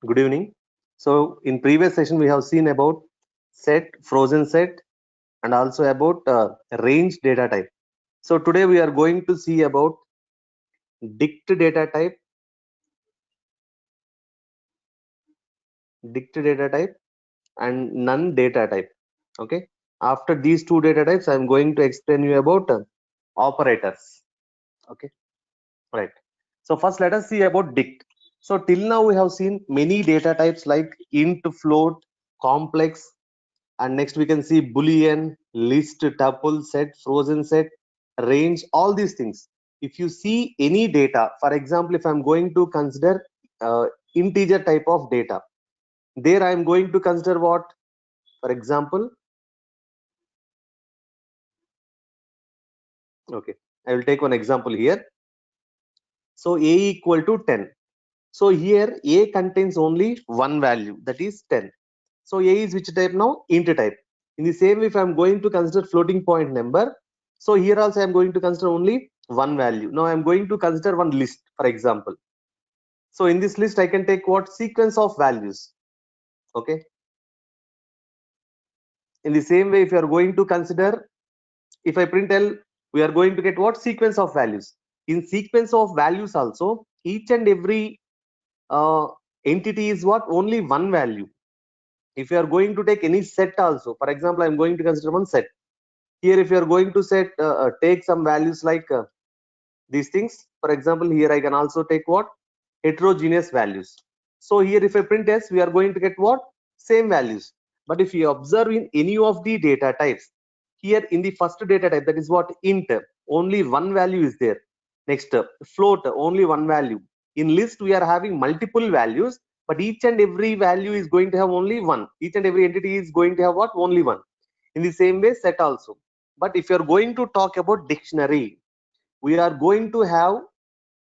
Good evening. So in previous session we have seen about set, frozen set, and also about range data type. So today we are going to see about dict data type and none data type. Okay. After these two data types, I am going to explain you about operators. Okay. Right. So first let us see about dict. So till now we have seen many data types like int, float, complex, and next we can see boolean, list, tuple, set, frozen set, range, all these things. If you see any data, for example, if I'm going to consider integer type of data, there I am going to consider what? For example, okay, I will take one example here. So a equal to 10. So here a contains only one value, that is 10. So a is which type now? Int type. In the same way, if I'm going to consider floating point number, so here also I'm going to consider only one value. Now I'm going to consider one list, for example. So in this list, I can take what? Sequence of values. Okay. In the same way, if you are going to consider, if I print L, we are going to get what? Sequence of values. In sequence of values also, each and every entity is what? Only one value. If you are going to take any set also, for example, I'm going to consider one set. Here if you are going to set take some values like these things, for example, here I can also take what? Heterogeneous values. So here if I print s, we are going to get what? Same values. But if you observe in any of the data types, here in the first data type, that is what? Int, only one value is there. Next float, only one value. In list we are having multiple values, but each and every value is going to have only one. Each and every entity is going to have what? Only one. In the same way, set also. But if you're going to talk about dictionary, we are going to have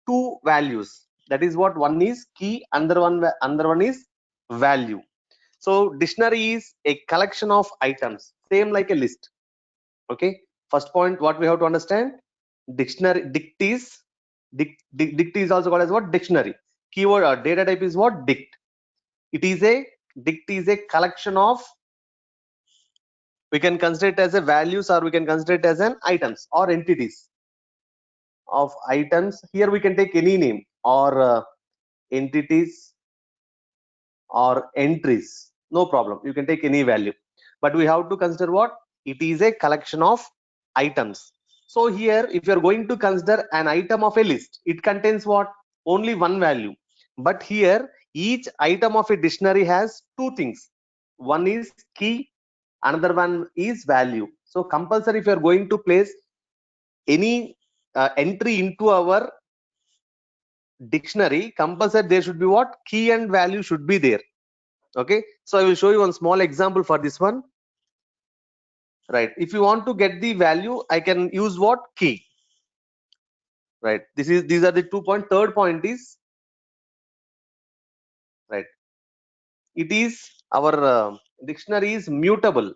two values. That is what? One is key, another one is value. So dictionary is a collection of items, same like a list. Okay. First point, what we have to understand: dictionary, dict is also called as what? Dictionary. Keyword or data type is what? Dict. Dict is a collection of, we can consider it as a values, or we can consider it as an items or entities of items. Here we can take any name, or entities or entries, no problem, you can take any value, but we have to consider what? It is a collection of items. So here if you are going to consider an item of a list, it contains what? Only one value. But here each item of a dictionary has two things: one is key, another one is value. So compulsory, if you are going to place any entry into our dictionary, compulsory there should be what? Key and value should be there. Okay, so I will show you one small example for this one. Right, if you want to get the value, I can use what? Key. Right, these are the 2 point. Third point is, right, it is our dictionary is mutable.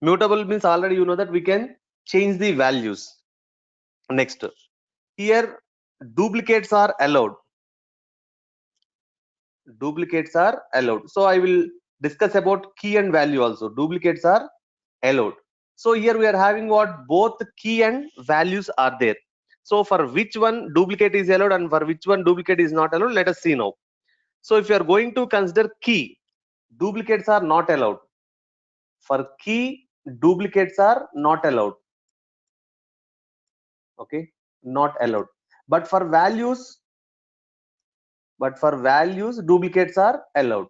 Mutable means already you know that we can change the values. Next, here duplicates are allowed. Duplicates are allowed. So I will discuss about key and value also. Duplicates are allowed. So here we are having what? Both key and values are there. So for which one duplicate is allowed and for which one duplicate is not allowed, let us see now. So if you are going to consider key, duplicates are not allowed. For key, duplicates are not allowed. Okay, not allowed. But for values, duplicates are allowed.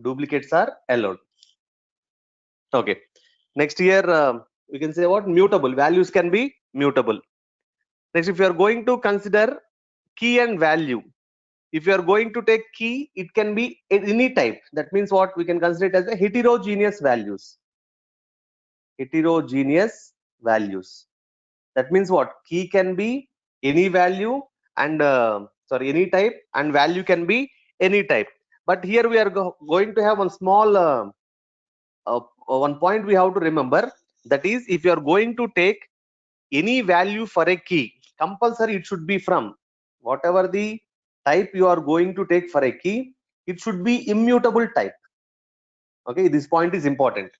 Duplicates are allowed. Okay. Next here we can say what? Mutable. Values can be mutable. Next, if you are going to consider key and value, if you are going to take key, it can be any type. That means what? We can consider it as a heterogeneous values. Heterogeneous values. That means what? Key can be any value and sorry, any type, and value can be any type. But here we are going to have one small one point we have to remember. That is, if you are going to take any value for a key, compulsory it should be from whatever the type you are going to take for a key, it should be immutable type. Okay, this point is important.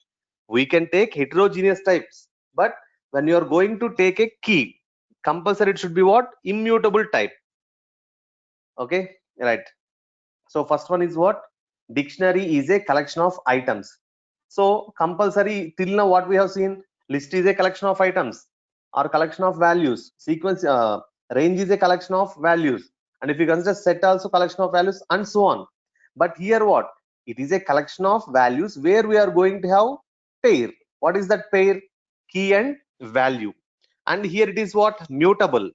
We can take heterogeneous types, but when you are going to take a key, compulsory it should be what? Immutable type. Okay, right. So first one is what? Dictionary is a collection of items. So compulsory, till now what we have seen, list is a collection of items or collection of values. Sequence, range is a collection of values, and if you consider set also collection of values, and so on. But here what? It is a collection of values where we are going to have pair. What is that pair? Key and value. And here it is what? Mutable.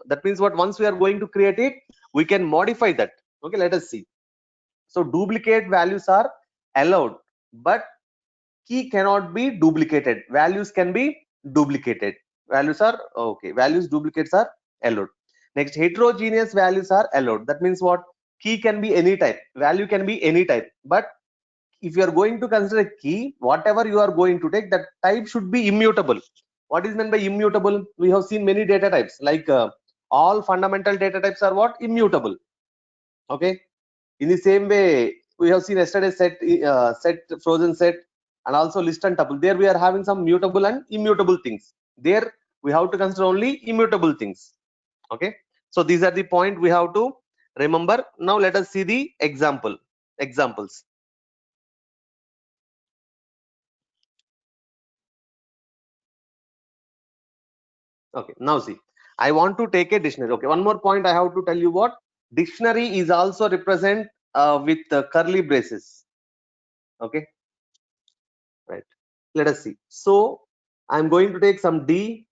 That means what? Once we are going to create it, we can modify that. Okay, let us see. So duplicate values are allowed, but key cannot be duplicated. Values can be duplicated. Values are okay. Values duplicates are allowed. Next, heterogeneous values are allowed. That means what? Key can be any type. Value can be any type. But if you are going to consider a key, whatever you are going to take, that type should be immutable. What is meant by immutable? We have seen many data types. Like all fundamental data types are what? Immutable. Okay. In the same way, we have seen yesterday set, frozen set, and also list and tuple. There we are having some mutable and immutable things. There we have to consider only immutable things. Okay. So these are the point we have to remember. Now let us see the examples. Okay. Now see, I want to take a dictionary. Okay. One more point I have to tell you what? Dictionary is also represent with curly braces. Okay. Right. Let us see. So I'm going to take some D.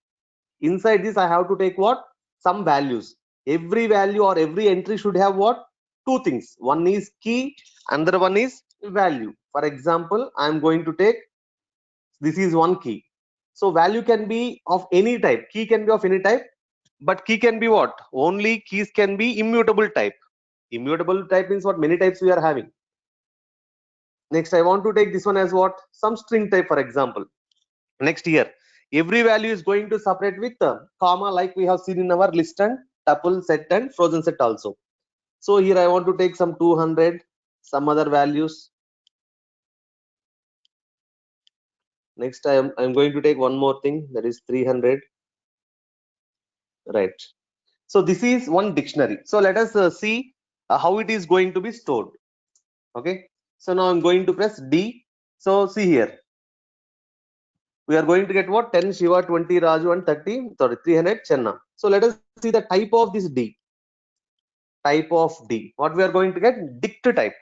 Inside this I have to take what? Some values. Every value or every entry should have what? Two things. One is key, another one is value. For example, I am going to take, this is one key. So value can be of any type, key can be of any type, but key can be what? Only keys can be immutable type. Immutable type means what? Many types we are having. Next, I want to take this one as what? Some string type, for example. Next here, every value is going to separate with comma, like we have seen in our list and tuple set and frozen set also. So here I want to take some 200, some other values. Next I'm going to take one more thing, that is 300. Right. So this is one dictionary. So let us see how it is going to be stored. Okay. So now I'm going to press D. So see here, we are going to get what? 10 Shiva, 20 Raju, and 300 Chenna. So let us see the type of this D. Type of D. What we are going to get? Dict type.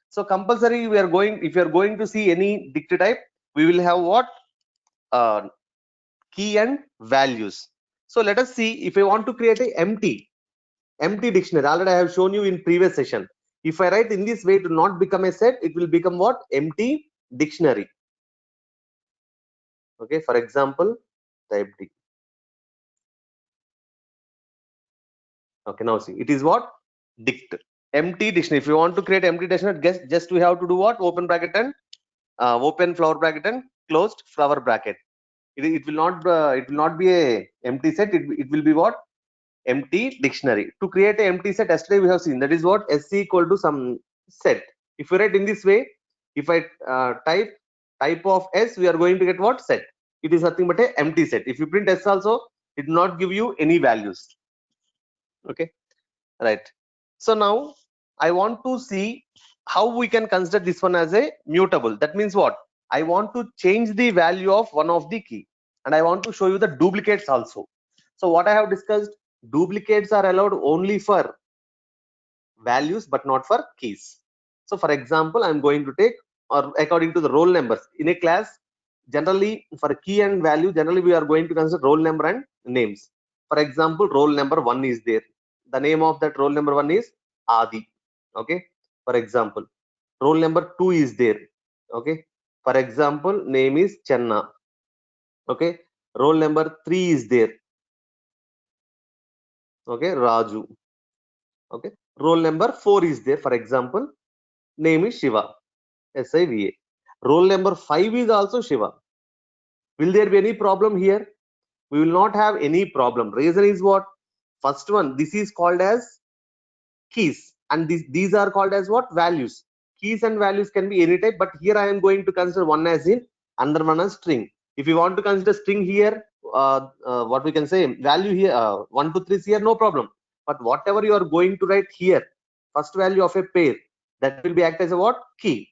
So compulsory we are going, if you are going to see any dict type, we will have what? Key and values. So let us see, if I want to create a empty dictionary, already I have shown you in previous session. If I write in this way to not become a set, it will become what? Empty dictionary. Okay, for example, type D. Okay, now see, it is what? Dict. Empty dictionary. If you want to create empty dictionary, just we have to do what? Open bracket and open flower bracket and closed flower bracket. It will not be a empty set. It will be what? Empty dictionary. To create an empty set, yesterday we have seen, that is what? SC equal to some set. If you write in this way, if I type of S, we are going to get what? Set. It is nothing but a empty set. If you print S also, it will not give you any values. Okay, right. So now I want to see how we can consider this one as a mutable. That means what? I want to change the value of one of the key, and I want to show you the duplicates also. So what I have discussed, duplicates are allowed only for values but not for keys. So for example, I'm going to take, or according to the roll numbers in a class, generally for key and value, generally we are going to consider roll number and names. For example, roll number 1 is there. The name of that roll number 1 is Adi. Okay. For example, roll number 2 is there. Okay. For example, name is Channa. Okay. Roll number 3 is there. Okay. Raju. Okay. Roll number 4 is there. For example, name is Shiva. SIVA. Roll number 5 is also Shiva. Will there be any problem here? We will not have any problem. Reason is what? First one, this is called as keys, and these are called as what? Values. Keys and values can be any type, but here I am going to consider one as in, another one as string. If you want to consider string here, what we can say, value here, 1 2 3 is here, no problem. But whatever you are going to write here, first value of a pair, that will be act as a what? Key.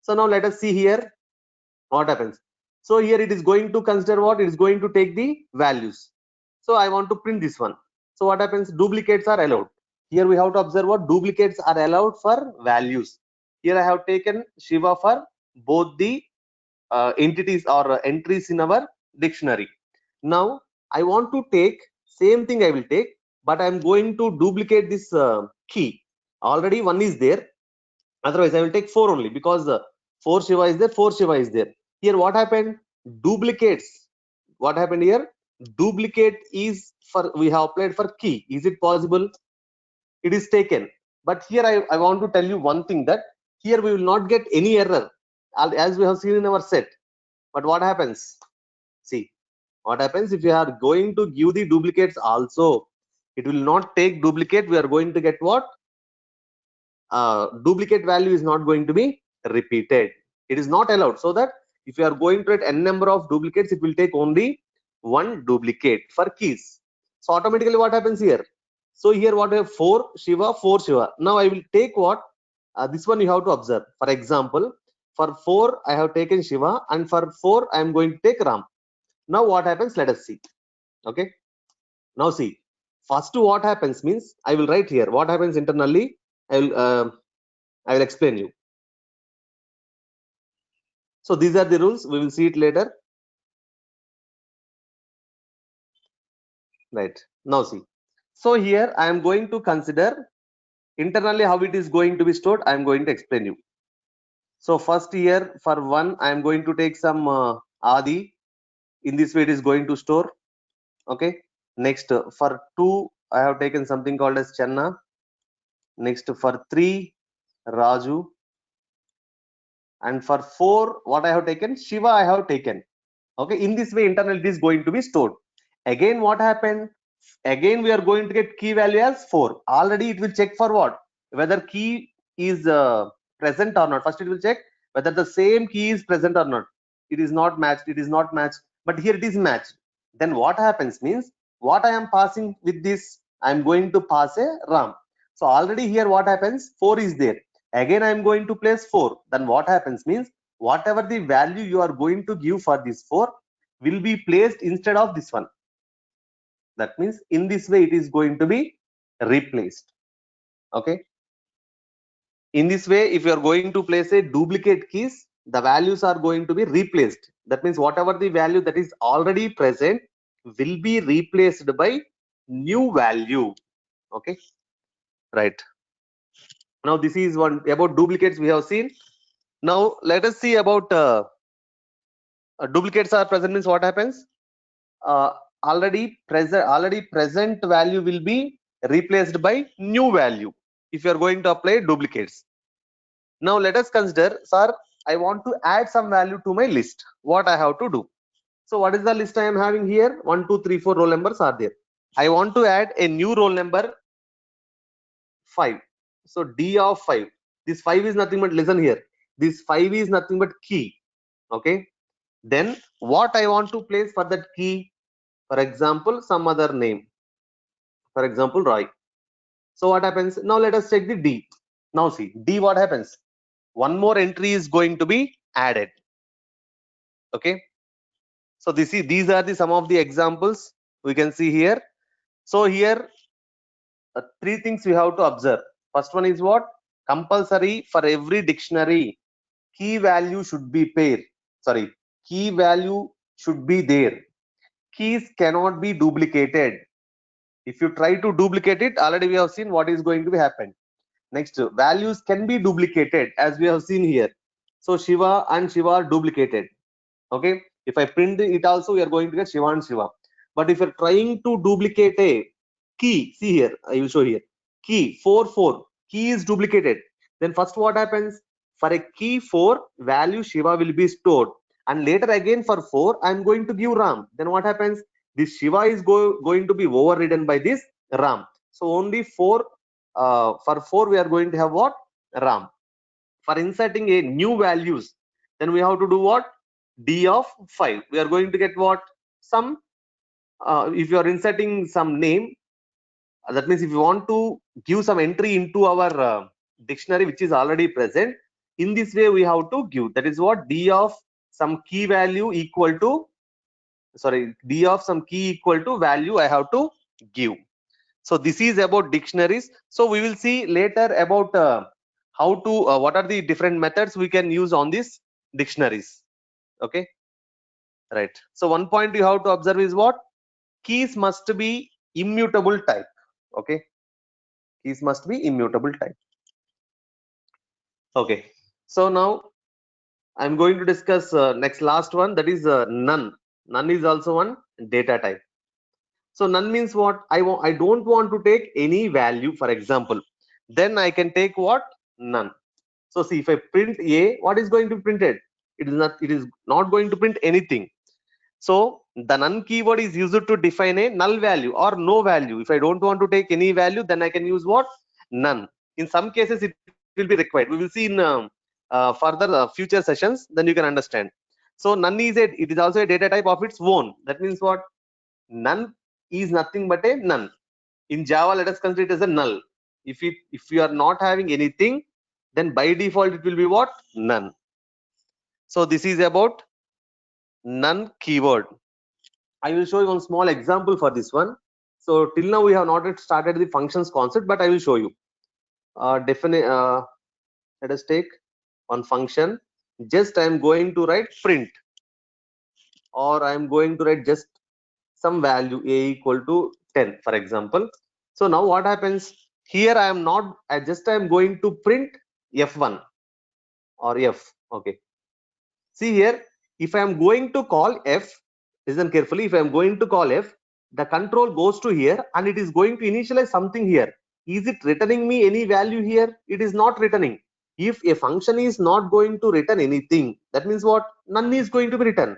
So now let us see here what happens. So here it is going to consider what? It is going to take the values. So I want to print this one. So what happens? Duplicates are allowed. Here we have to observe what? Duplicates are allowed for values. Here I have taken Shiva for both the entities or entries in our dictionary. Now I want to take same thing, I will take, but I am going to duplicate this key. Already one is there, otherwise I will take 4 only, because 4 Shiva is there, 4 Shiva is there. Here what happened? Duplicates. What happened here? Duplicate is for, we have applied for key. Is it possible? It is taken. But here I want to tell you one thing, that here we will not get any error as we have seen in our set. But what happens? See, what happens if you are going to give the duplicates also, it will not take duplicate. We are going to get what? Duplicate value is not going to be repeated. It is not allowed. So that if you are going to get n number of duplicates, it will take only one duplicate for keys. So automatically what happens here? So here what I have? 4 Shiva, 4 Shiva. Now I will take what? This one you have to observe. For example, for 4 I have taken Shiva, and for 4 I am going to take Ram. Now what happens? Let us see. Okay. Now see. First what happens means, I will write here what happens internally. I will explain you. So these are the rules. We will see it later. Right. Now see. So here I am going to consider internally how it is going to be stored. I am going to explain you. So first here for 1 I am going to take some Adi. In this way it is going to store. Okay. Next for 2 I have taken something called as Channa. Next for 3 Raju. And for 4 what I have taken? Shiva I have taken. Okay. In this way internally it is going to be stored. Again what happened? Again we are going to get key value as 4. Already it will check for what? Whether key is present or not. First it will check whether the same key is present or not. It is not matched. It is not matched. But here it is matched. Then what happens means, what I am passing with this, I am going to pass a Ram. So already here what happens? 4 is there. Again I am going to place 4. Then what happens means, whatever the value you are going to give for this 4 will be placed instead of this one. That means in this way it is going to be replaced. Okay. In this way, if you are going to place a duplicate keys, the values are going to be replaced. That means whatever the value that is already present will be replaced by new value. Okay. Right. Now this is one about duplicates we have seen. Now let us see about duplicates are present means what happens? Already present value will be replaced by new value if you are going to apply duplicates. Now let us consider, sir, I want to add some value to my list. What I have to do? So what is the list I am having here? 1 2 3 4 roll numbers are there. I want to add a new roll number 5. So D of 5. This 5 is nothing but, listen here, this 5 is nothing but key. Okay. Then what I want to place for that key? For example, some other name. For example, Roy. So what happens? Now let us check the D. Now see, D what happens? One more entry is going to be added. Okay. So these are the some of the examples we can see here. So here 3 things we have to observe. First one is what? Compulsory for every dictionary, key value should be pair. Sorry, key value should be there. Keys cannot be duplicated. If you try to duplicate it, already we have seen what is going to be happen. Next, values can be duplicated as we have seen here. So Shiva and Shiva are duplicated. Okay. If I print it also, we are going to get Shiva and Shiva. But if you're trying to duplicate a key, see here, I will show here. Key 4 4, key is duplicated. Then first what happens? For a key 4, value Shiva will be stored. And later again for 4, I am going to give Ram. Then what happens? This Shiva is going to be overridden by this RAM. So only 4, for 4 we are going to have what? RAM. For inserting a new values, then we have to do what? D of 5. We are going to get what? Some, if you are inserting some name, that means if you want to give some entry into our dictionary which is already present, in this way we have to give. That is what? D of some key value equal to, sorry, D of some key equal to value I have to give. So this is about dictionaries. So we will see later about how to what are the different methods we can use on these dictionaries. Okay, right. So one point you have to observe is what? Keys must be immutable type. Okay, keys must be immutable type. Okay, so now I'm going to discuss next last one, that is none. None is also one data type. So none means what? I don't want to take any value, for example. Then I can take what? None. So see, if I print A, what is going to be printed? It is not going to print anything. So the none keyword is used to define a null value or no value. If I don't want to take any value, then I can use what? None. In some cases it will be required. We will see in further future sessions, then you can understand. So none is it is also a data type of its own. That means what? None is nothing but a none. In Java, let us consider it as a null. If you are not having anything, then by default it will be what? None. So this is about none keyword. I will show you one small example for this one. So till now we have not yet started the functions concept, but I will show you. Let us take one function. Just I am going to write print, or I am going to write just some value a equal to 10, for example. So now what happens here? I am going to print f1 or f. Okay, see here, if I am going to call f, listen carefully, if I am going to call f, the control goes to here and it is going to initialize something here. Is it returning me any value here? It is not returning. If a function is not going to return anything, that means what? None is going to be returned.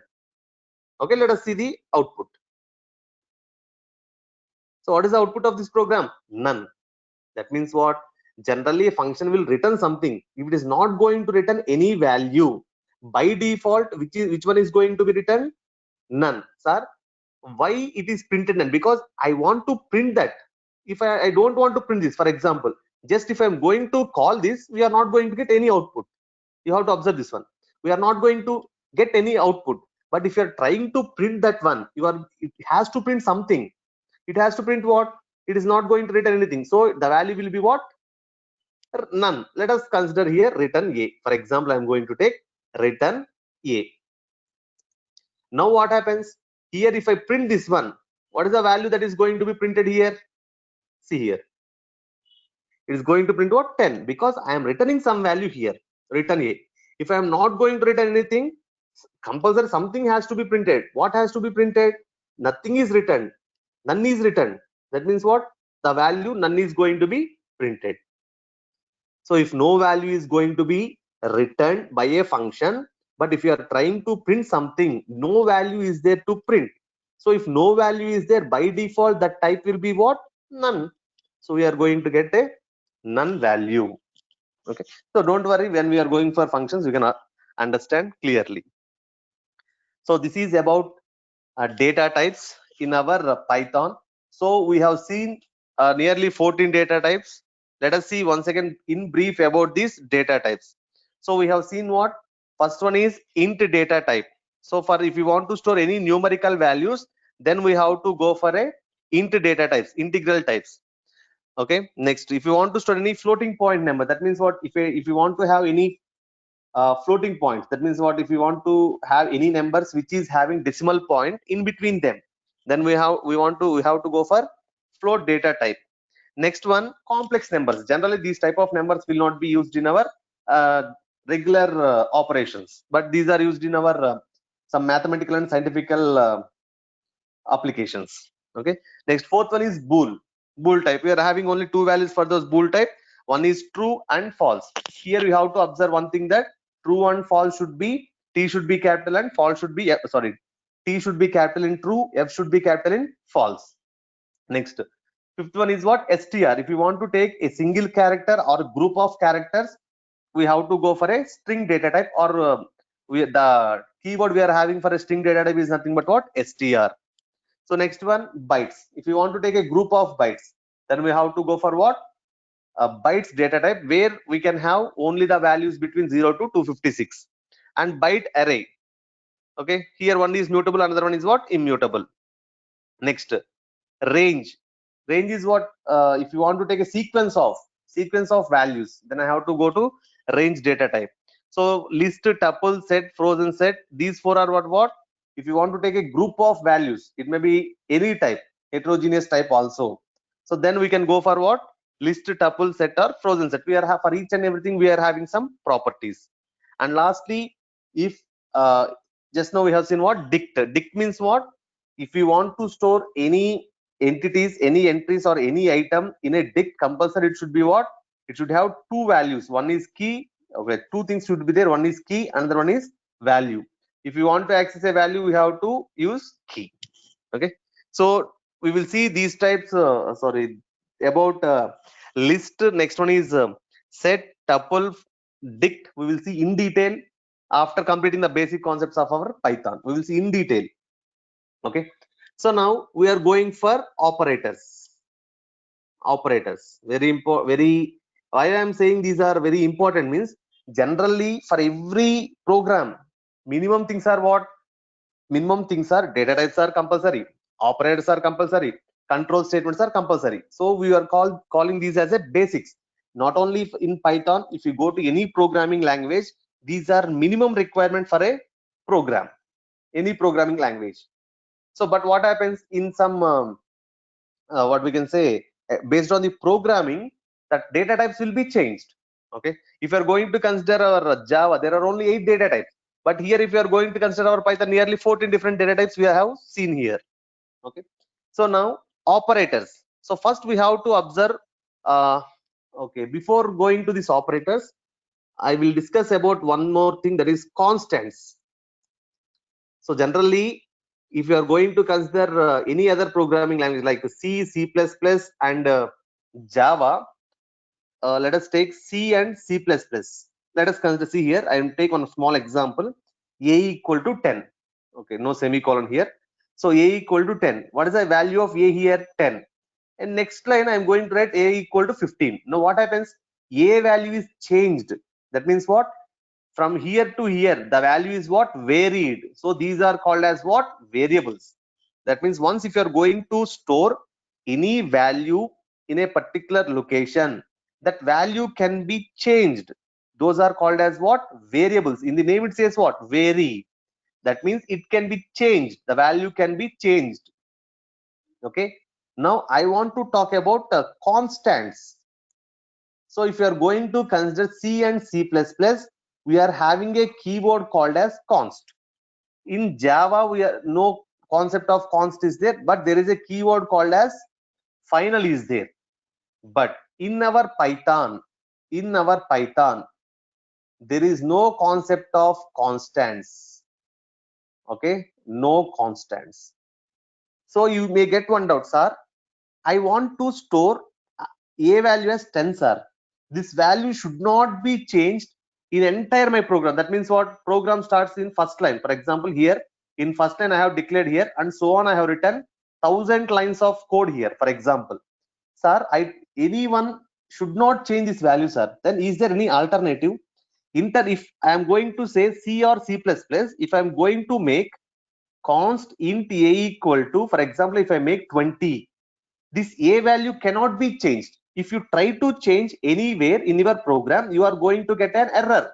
Okay, let us see the output. So what is the output of this program? None. That means what? Generally a function will return something. If it is not going to return any value, by default which one is going to be returned? None. Sir, why it is printed none? Because I want to print that. If I don't want to print this, for example, just if I'm going to call this, we are not going to get any output. You have to observe this one. We are not going to get any output. But if you are trying to print that one, it has to print something. It has to print what? It is not going to return anything. So the value will be what? None. Let us consider here return a. For example, I am going to take return a. Now what happens here? If I print this one, what is the value that is going to be printed here? See here, it is going to print what? 10, because I am returning some value here. Return a. If I am not going to return anything, compulsory something has to be printed. What has to be printed? Nothing is returned. None is returned. That means what? The value none is going to be printed. So if no value is going to be returned by a function, but if you are trying to print something, no value is there to print. So if no value is there, by default that type will be what? None. So we are going to get a none value. Okay, so don't worry, when we are going for functions you can understand clearly. So this is about data types in our Python. So we have seen nearly 14 data types. Let us see once again in brief about these data types. So we have seen what? First one is int data type. So for if you want to store any numerical values, then we have to go for a int data types, integral types. Okay, next, if you want to store any floating point number, that means what? If you want to have any floating points, that means what? If you want to have any numbers which is having decimal point in between them, then we have to go for float data type. Next one, complex numbers. Generally these type of numbers will not be used in our regular operations, but these are used in our some mathematical and scientific applications. Okay, next, fourth one is bool type. We are having only two values for those bool type. One is true and false. Here we have to observe one thing, that true and false should be, t should be capital and false should be t should be capital in true, f should be capital in false. Next, Fifth one is what? str. If you want to take a single character or group of characters, we have to go for a string data type, or the keyword we are having for a string data type is nothing but what? str. So next one, bytes. If you want to take a group of bytes, then we have to go for what? A bytes data type, where we can have only the values between 0 to 256. And byte array. Okay, here one is mutable, another one is what? Immutable. Next, range. Range is what? If you want to take a sequence of values, then I have to go to range data type. So list, tuple, set, frozen set, these four are what? If you want to take a group of values, it may be any type, heterogeneous type also. So then we can go for what? List, tuple, set, or frozen set. We are for each and everything we are having some properties. And lastly, if just now we have seen what? Dict. Dict means what? If you want to store any entities, any entries, or any item in a dict, compulsory it should be what? It should have two values. One is key. Okay, two things should be there. One is key, another one is value. If you want to access a value, we have to use key. Okay, so we will see these types. About list. Next one is set, tuple, dict. We will see in detail after completing the basic concepts of our Python. We will see in detail. Okay, so now we are going for operators. Very important. Why I am saying these are very important means, generally for every program, minimum things are what? Minimum things are data types are compulsory, operators are compulsory, control statements are compulsory. So we are calling these as a basics. Not only in Python, if you go to any programming language, these are minimum requirement for a program, any programming language. So but what happens in some what we can say, based on the programming, that data types will be changed. Okay, if you are going to consider our Java, there are only 8 data types, but here if you are going to consider our Python, nearly 14 different data types we have seen here. Okay, so now operators. So first we have to observe, okay, before going to these operators, I will discuss about one more thing, that is constants. So generally, if you are going to consider any other programming language like C, C++, and Java, let us take C and C++. Let us consider C here. I will take one small example. A equal to 10. Okay, no semicolon here. So A equal to 10. What is the value of A here? 10. And next line I am going to write A equal to 15. Now what happens? A value is changed. That means what? From here to here, the value is what? Varied. So these are called as what? Variables. That means once if you are going to store any value in a particular location, that value can be changed. Those are called as what? Variables. In the name it says what? Vary. That means it can be changed. The value can be changed. Okay. Now I want to talk about constants. So if you are going to consider C and C++, we are having a keyword called as const. In Java, we are no concept of const is there, but there is a keyword called as final is there. But in our Python, there is no concept of constants. Okay, no constants. So you may get one doubt, sir. I want to store a value as 10, sir. This value should not be changed in entire my program. That means what? Program starts in first line. For example, here in first line I have declared here, and so on I have written 1000 lines of code here. For example, sir, anyone should not change this value, sir. Then is there any alternative? If I am going to say C or C++, if I am going to make const int a equal to, for example, if I make 20, this a value cannot be changed. If you try to change anywhere in your program, you are going to get an error.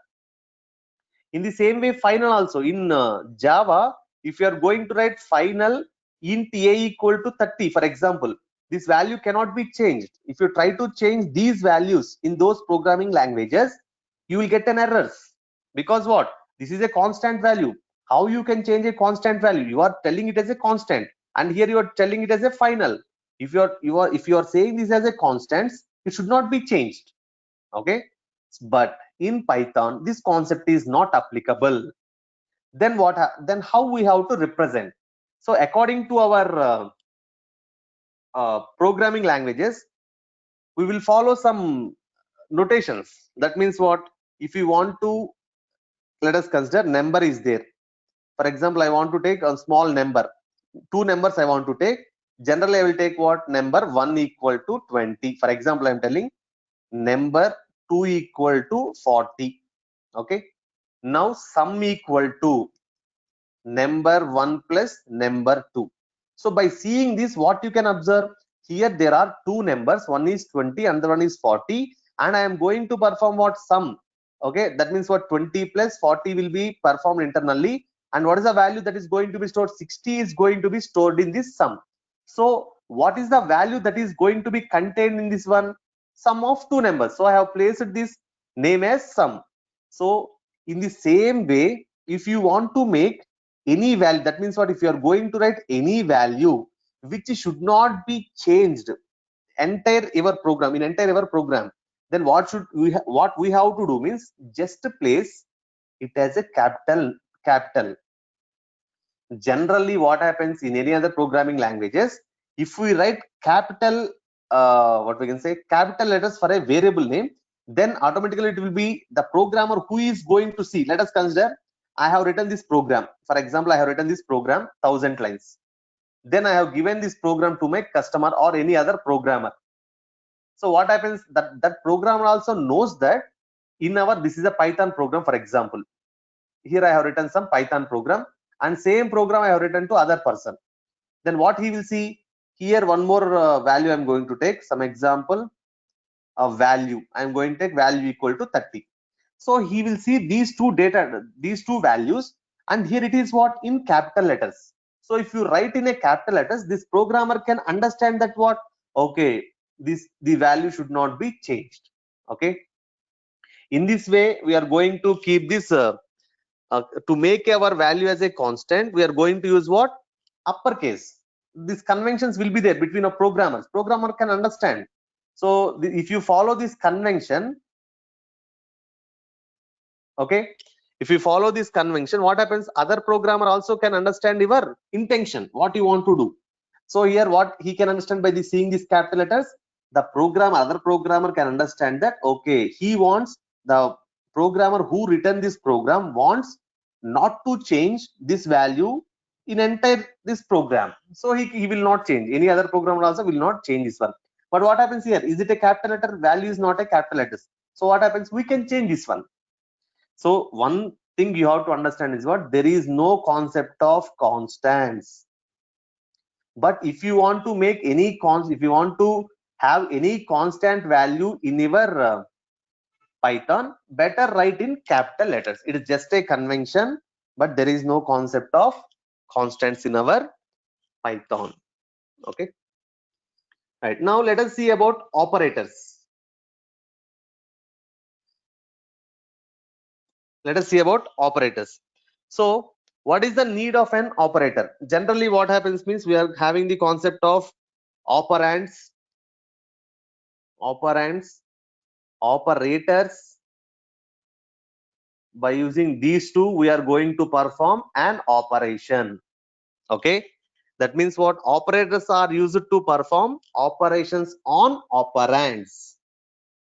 In the same way, final also in Java, if you are going to write final int a equal to 30, for example, this value cannot be changed. If you try to change these values in those programming languages, you will get an error. Because what? This is a constant value. How you can change a constant value? You are telling it as a constant, and here you are telling it as a final. If you are saying this as a constant, it should not be changed. Okay, but in Python this concept is not applicable. Then then how we have to represent? So according to our programming languages, we will follow some notations. That means what? If you want to, let us consider number is there. For example, I want to take a small number. Two numbers I want to take. Generally, I will take what? Number 1 equal to 20. For example, I am telling number 2 equal to 40. Okay. Now sum equal to number 1 plus number 2. So by seeing this, what you can observe here, there are two numbers, one is 20 and the one is 40, and I am going to perform what? Sum. Okay, that means what? 20 plus 40 will be performed internally, and what is the value that is going to be stored? 60 is going to be stored in this sum. So what is the value that is going to be contained in this one? Sum of two numbers. So I have placed this name as sum. So in the same way, if you want to make any value, that means what? If you are going to write any value which should not be changed entire ever program, in entire ever program, then what should we what we have to do means just place it as a capital. Generally what happens in any other programming languages, if we write capital what we can say, capital letters for a variable name, then automatically it will be the programmer who is going to see. Let us consider I have written this program. For example, I have written this program 1000 lines. Then I have given this program to my customer or any other programmer. So what happens, that programmer also knows that in our, this is a Python program. For example, here I have written some Python program, and same program I have written to other person. Then what he will see here, one more value I'm going to take, some example of value. I'm going to take value equal to 30. So he will see these two data, these two values, and here it is what? In capital letters. So if you write in a capital letters, this programmer can understand that what? Okay, the value should not be changed. Okay, in this way we are going to keep this to make our value as a constant. We are going to use what? Uppercase. These conventions will be there between a programmers. Programmer can understand. So if you follow this convention, okay, if you follow this convention, what happens? Other programmer also can understand your intention, what you want to do. So here what he can understand by seeing these capital letters, the other programmer can understand that okay, he wants, the programmer who written this program wants not to change this value in entire this program. So he will not change. Any other programmer also will not change this one. But what happens here? Is it a capital letter? Value is not a capital letters. So what happens? We can change this one. So one thing you have to understand is what? There is no concept of constants. But if you want to make any if you want to have any constant value in your Python, better write in capital letters. It is just a convention, but there is no concept of constants in our Python. Okay. Right. Now let us see about operators. Let us see about operators. So what is the need of an operator? Generally what happens means we are having the concept of operands, operators. By using these two, we are going to perform an operation. Okay, that means what? Operators are used to perform operations on operands.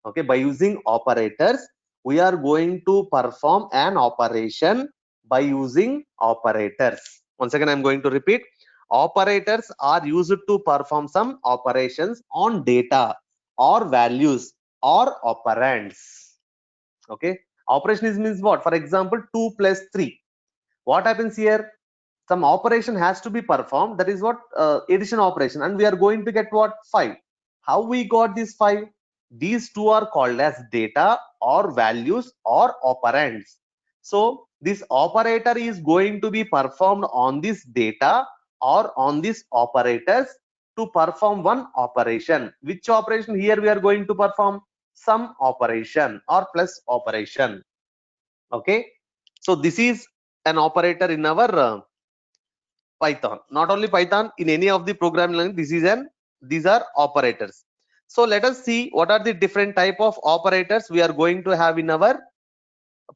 Okay, by using operators, we are going to perform an operation by using operators. Once again, I'm going to repeat. Operators are used to perform some operations on data or values or operands. Okay, operation is means what? For example, 2 plus 3. What happens here? Some operation has to be performed. That is what? Addition operation, and we are going to get what? 5. How we got this 5? These two are called as data or values or operands. So this operator is going to be performed on this data or on these operators to perform one operation. Which operation here we are going to perform? Sum operation or plus operation. Okay, so this is an operator in our Python. Not only Python, in any of the programming language, these are operators. So let us see what are the different type of operators we are going to have in our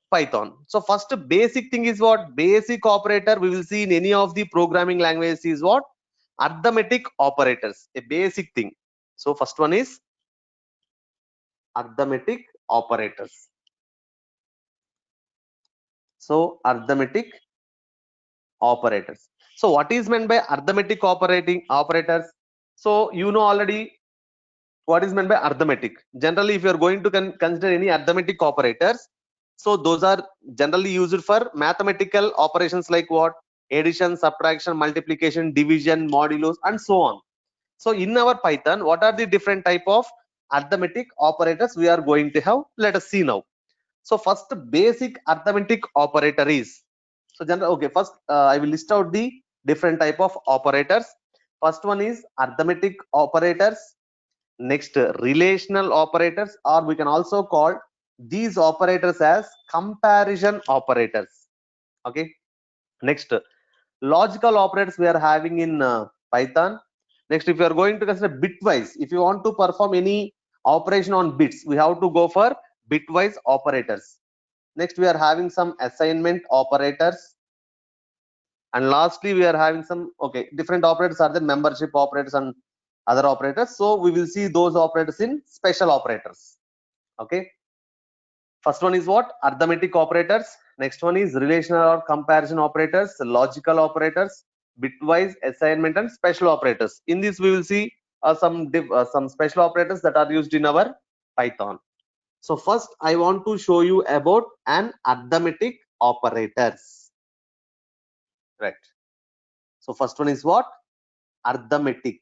Python. So first basic thing is what? Basic operator we will see in any of the programming languages is what? arithmetic operators, a basic thing. So first one is arithmetic operators. So arithmetic operators. So what is meant by arithmetic operators? So you know already what is meant by arithmetic. Generally, if you are going to consider any arithmetic operators, so those are generally used for mathematical operations like what? Addition, subtraction, multiplication, division, modulus, and so on. So in our Python, what are the different type of arithmetic operators we are going to have? Let us see now. So first basic arithmetic operator is, so general, okay, first I will list out the different type of operators. First one is arithmetic operators. Next, relational operators, or we can also call these operators as comparison operators. Okay. Next, logical operators we are having in Python. Next, if you are going to consider bitwise, if you want to perform any operation on bits, we have to go for bitwise operators. Next, we are having some assignment operators. And lastly, we are having some, okay, different operators are the membership operators and other operators. So we will see those operators in special operators. Okay. First one is what? Arithmetic operators. Next one is relational or comparison operators, logical operators, bitwise, assignment, and special operators. In this, we will see some special operators that are used in our Python. So first, I want to show you about an arithmetic operators. Right. So first one is what? Arithmetic.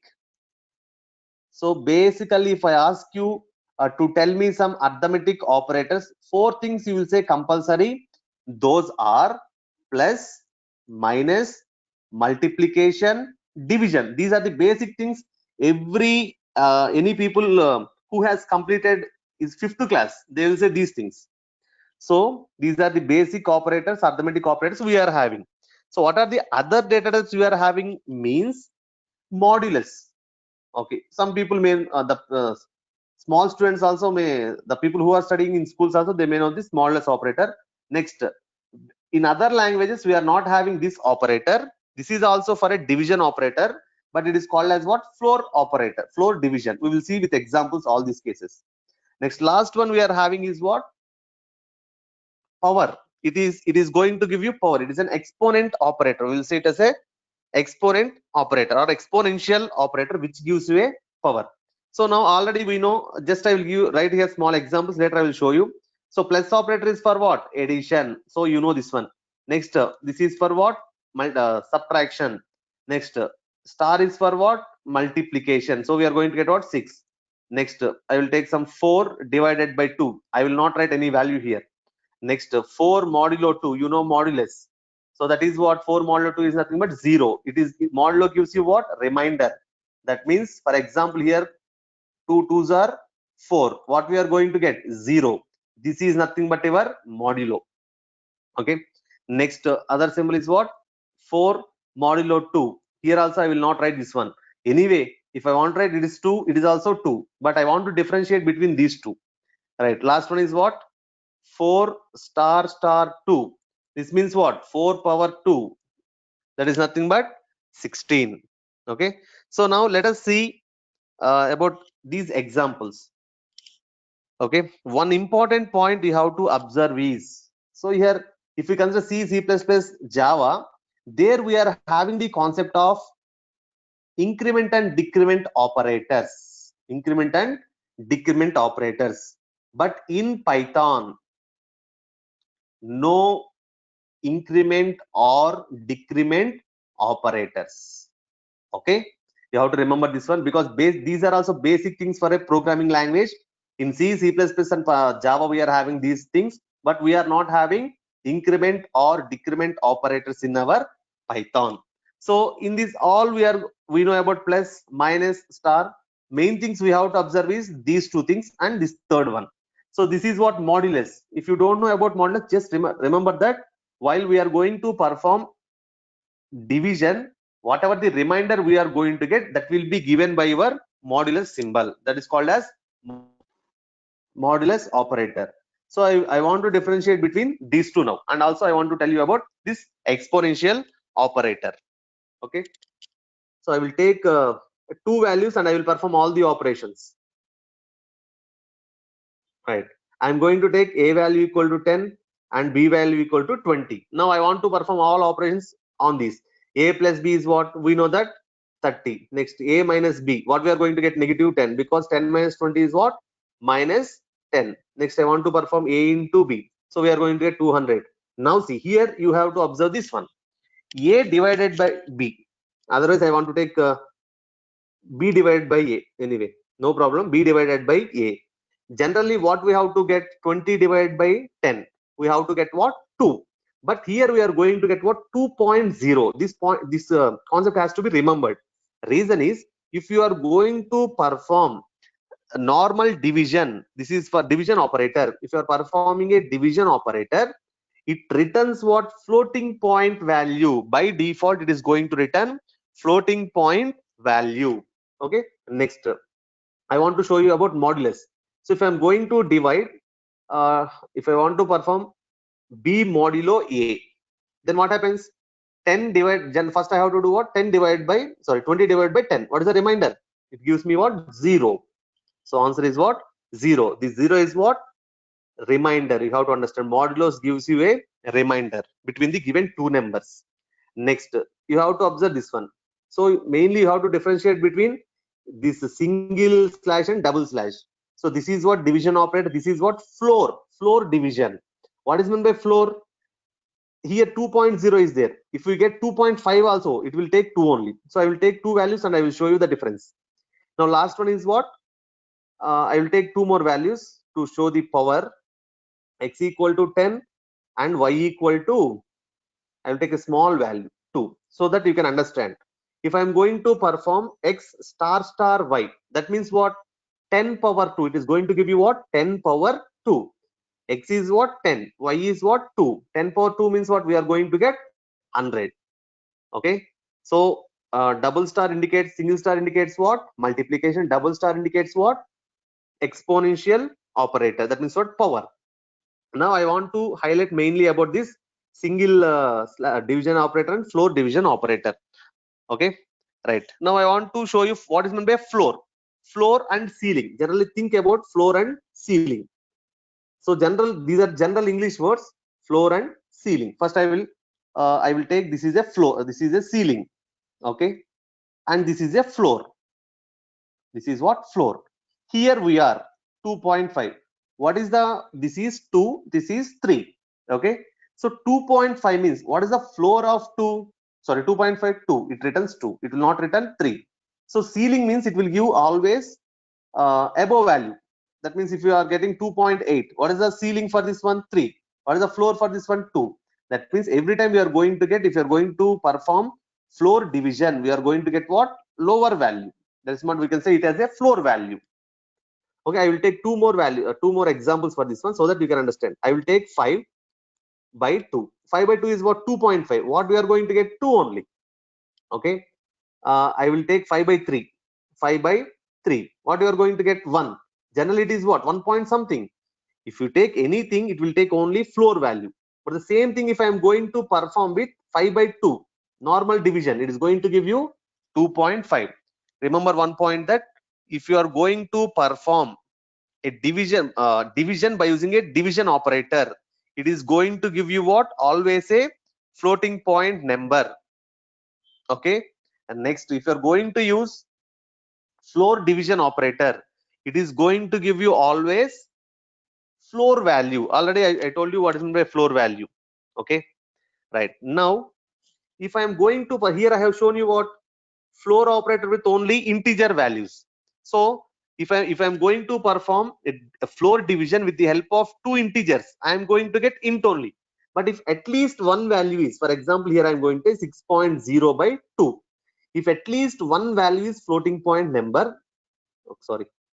So basically, if I ask you to tell me some arithmetic operators, four things you will say compulsory. Those are plus, minus, multiplication, division. These are the basic things. Any people who has completed his 5th class, they will say these things. So these are the basic operators, arithmetic operators we are having. So what are the other data types we are having? Means modulus. Okay, some people may the small students also may, the people who are studying in schools also, they may know this modulus operator. Next, in other languages we are not having this operator. This is also for a division operator, but it is called as what? Floor operator, floor division. We will see with examples all these cases. Next, last one we are having is what? Power. It is going to give you power. It is an exponent operator. We will say it as a exponent operator or exponential operator, which gives you a power. So now already we know, just I will give you right here small examples, later I will show you. So plus operator is for what? Addition. So you know this one. Next, this is for what? Subtraction. Next, star is for what? Multiplication. So we are going to get what? 6. Next, I will take some 4 divided by 2. I will not write any value here. Next, 4 modulo 2, you know modulus. So that is what? 4 modulo 2 is nothing but 0. It is modulo gives you what? Reminder. That means, for example, here 2 2s are 4. What we are going to get? 0. This is nothing but your modulo. Okay. Next, other symbol is what? 4 modulo 2. Here also I will not write this one. Anyway, if I want to write it is 2, it is also 2. But I want to differentiate between these two. Right. Last one is what? 4 star star 2. This means what? 4 power 2. That is nothing but 16. Okay. So now let us see about these examples. Okay. One important point you have to observe is, so here if we consider C, C++, Java, there we are having the concept of increment and decrement operators. Increment and decrement operators. But in Python, no increment or decrement operators. Okay, you have to remember this one, because these are also basic things for a programming language. In C, C++, and Java we are having these things, but we are not having increment or decrement operators in our Python. So in this all we know about plus, minus, star. Main things we have to observe is these two things and this third one. So this is what modulus. If you don't know about modulus, just remember that while we are going to perform division, whatever the remainder we are going to get, that will be given by your modulus symbol. That is called as modulus operator. So I want to differentiate between these two now, and also I want to tell you about this exponential operator. Okay. So I will take two values and I will perform all the operations. Right. I'm going to take a value equal to 10 and b value equal to 20. Now I want to perform all operations on these. A plus b is what? We know that 30. Next, a minus b. What we are going to get? Negative 10, because 10 minus 20 is what? Minus 10. Next, I want to perform a into b. So we are going to get 200. Now see, here you have to observe this one. A divided by b. Otherwise, I want to take b divided by a. Anyway, no problem. B divided by a. Generally, what we have to get? 20 divided by 10. We have to get what? 2. But here we are going to get what? 2.0. This concept has to be remembered. Reason is, if you are going to perform a normal division, this is for division operator. If you are performing a division operator, it returns what? Floating point value. By default, it is going to return floating point value. Okay. Next, I want to show you about modulus. So if I'm going to divide, if I want to perform b modulo a, then what happens? 10 divided, first I have to do what? 10 divided by, 20 divided by 10. What is the remainder? It gives me what? 0. So answer is what? 0. This 0 is what? Reminder. You have to understand, modulus gives you a reminder between the given two numbers. Next, you have to observe this one. So mainly you have to differentiate between this single slash and double slash. So this is what division operator. This is what floor division. What is meant by floor? Here 2.0 is there. If we get 2.5 also, it will take 2 only. So I will take two values and I will show you the difference. Now last one is what? I will take two more values to show the power. X equal to 10 and y equal to, I will take a small value 2, so that you can understand. If I am going to perform x star star y, that means what? 10 power 2. It is going to give you what? 10 power 2. X is what? 10. Y is what? 2. 10 power 2 means what? We are going to get 100. Okay. So double star indicates, single star indicates what? Multiplication. Double star indicates what? Exponential operator. That means what? Power. Now I want to highlight mainly about this single division operator and floor division operator. Okay. Right. Now I want to show you what is meant by floor and ceiling. Generally think about floor and ceiling. So these are general English words, floor and ceiling. First I will take, this is a floor, this is a ceiling. Okay. And this is a floor. This is what? Floor. Here we are 2.5. What is the, this is 2, this is 3. Okay. So 2.5 means what is the floor of 2? 2.5, 2. It returns 2. It will not return 3. So ceiling means it will give always above value. That means if you are getting 2.8, what is the ceiling for this one? 3. What is the floor for this one? 2. That means every time we are going to get, if you are going to perform floor division, we are going to get what? Lower value. That's what we can say it as a floor value. Okay, I will take two more examples for this one so that you can understand. I will take 5 by 2. 5 by 2 is what? 2.5. What we are going to get? 2 only. Okay. I will take 5 by 3. 5 by 3. What you are going to get? 1. Generally it is what? 1 point something. If you take anything, it will take only floor value. But the same thing, if I am going to perform with 5 by 2 normal division, it is going to give you 2.5. Remember one point, that if you are going to perform a division by using a division operator, it is going to give you what? Always a floating point number. Okay. And next, if you are going to use floor division operator, it is going to give you always floor value. Already I told you what is meant by floor value. Okay. Right. Now if I am going to, here I have shown you what? Floor operator with only integer values. So if I'm going to perform a floor division with the help of two integers, I am going to get int only. But if at least one value is, for example, here I am going to 6.0 by 2. If at least one value is floating point number,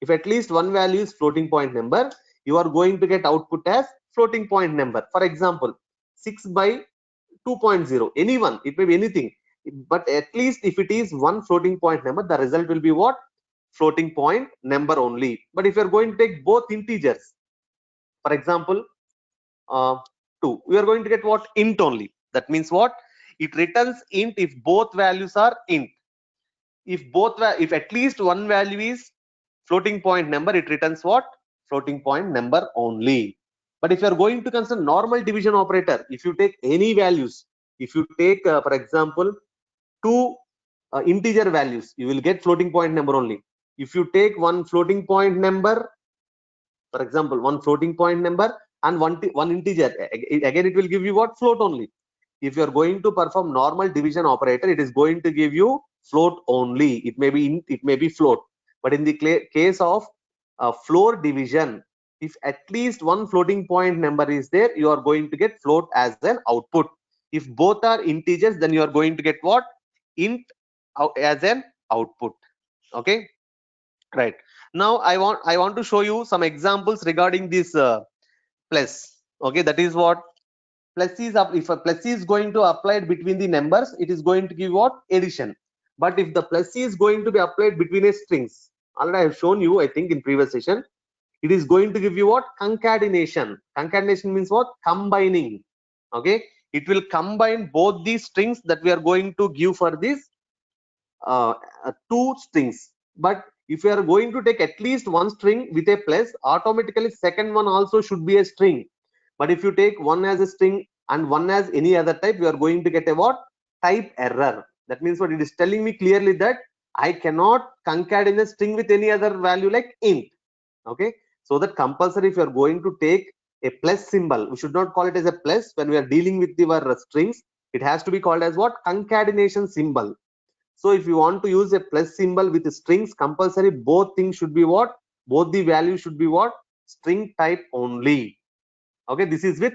if at least one value is floating point number, you are going to get output as floating point number. For example, 6 by 2.0, anyone, it may be anything, but at least if it is one floating point number, the result will be what? Floating point number only. But if you are going to take both integers, for example 2, we are going to get what? Int only. That means what? It returns int if both values are int. if at least one value is floating point number, it returns what? Floating point number only. But if you are going to consider normal division operator, if you take any values, if you take for example two integer values, you will get floating point number only. If you take one floating point number, for example one floating point number and one integer, again it will give you what? Float only. If you are going to perform normal division operator, it is going to give you float only. It may be float. But in the case of floor division, if at least one floating point number is there, you are going to get float as an output. If both are integers, then you are going to get what? Int as an output. Okay, right. Now I want to show you some examples regarding this plus. Okay, that is what plus is up. If a plus is going to applied between the numbers, it is going to give what? Addition. But if the plus is going to be applied between a strings, already I have shown you, I think in previous session, it is going to give you what? Concatenation. Concatenation means what? Combining. Okay, it will combine both these strings that we are going to give for these two strings. But if you are going to take at least one string with a plus, automatically second one also should be a string. But if you take one as a string and one as any other type, you are going to get a what? Type error. That means what? It is telling me clearly that I cannot concatenate a string with any other value like int. Okay, so that compulsory, if you are going to take a plus symbol, we should not call it as a plus when we are dealing with our strings. It has to be called as what? Concatenation symbol. So if you want to use a plus symbol with strings, compulsory both things should be what? Both the values should be what? String type only. Okay, this is with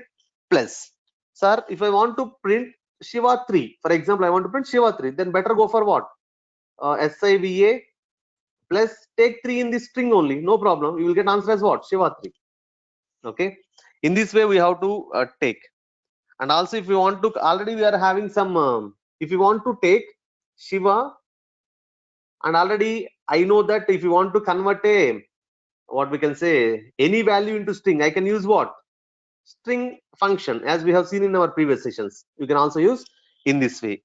plus. Sir, if I want to print Shiva 3, for example, I want to print Shiva 3, then better go for what? SIVA plus take 3 in this string only, no problem. You will get answer as what? Shiva 3. Okay, in this way we have to take. And also if you want to, already we are having some, if you want to take Shiva, and already I know that if you want to convert a, what we can say, any value into string, I can use what? String function, as we have seen in our previous sessions. You can also use in this way.